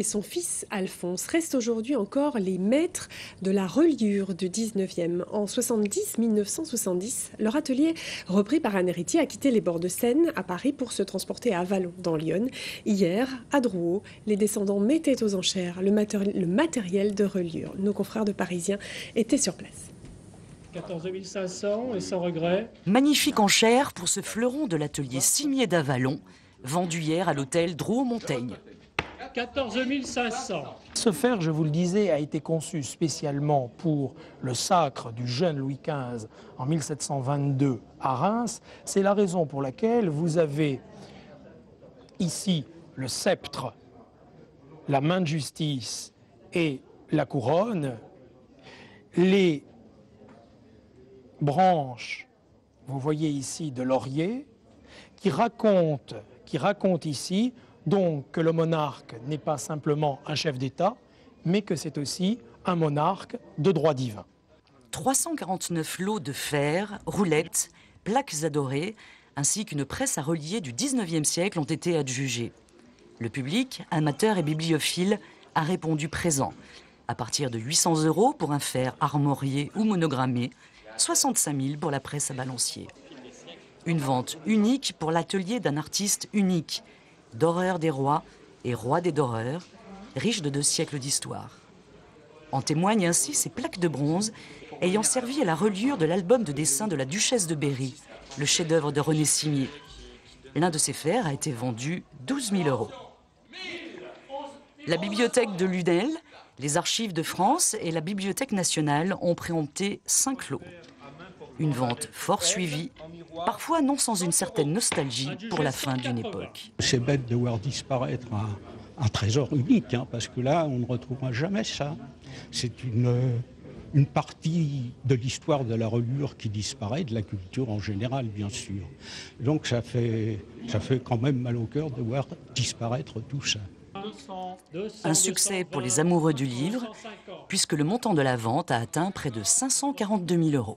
et son fils Alphonse restent aujourd'hui encore les maîtres de la reliure du 19e. En 1970, leur atelier, repris par un héritier, a quitté les bords de Seine à Paris pour se transporter à Avallon, dans l'Yonne. Hier, à Drouot, les descendants mettaient aux enchères le matériel de reliure. Nos confrères de Parisiens étaient sur place. 14 500 et sans regret. Magnifique enchère pour ce fleuron de l'atelier cimier d'Avallon, vendu hier à l'hôtel Drouot-Montaigne. 14 500. Ce fer, je vous le disais, a été conçu spécialement pour le sacre du jeune Louis XV en 1722 à Reims. C'est la raison pour laquelle vous avez ici le sceptre, la main de justice et la couronne. Les branches, vous voyez ici, de laurier, qui racontent ici donc que le monarque n'est pas simplement un chef d'État, mais que c'est aussi un monarque de droit divin. 349 lots de fer, roulettes, plaques adorées, ainsi qu'une presse à relier du 19e siècle ont été adjugés. Le public, amateur et bibliophile, a répondu présent. À partir de 800 € pour un fer armorié ou monogrammé, 65 000 pour la presse à balancier. Une vente unique pour l'atelier d'un artiste unique, doreur des rois et roi des doreurs, riche de 2 siècles d'histoire. En témoignent ainsi ces plaques de bronze ayant servi à la reliure de l'album de dessin de la duchesse de Berry, le chef-d'œuvre de René Cimier. L'un de ces fers a été vendu 12 000 €. La bibliothèque de Lunel, les archives de France et la Bibliothèque nationale ont préempté 5 lots. Une vente fort suivie, parfois non sans une certaine nostalgie pour la fin d'une époque. C'est bête de voir disparaître un trésor unique, parce que là, on ne retrouvera jamais ça. C'est une partie de l'histoire de la reliure qui disparaît, de la culture en général, bien sûr. Donc ça fait quand même mal au cœur de voir disparaître tout ça. Un succès pour les amoureux du livre, puisque le montant de la vente a atteint près de 542 000 €.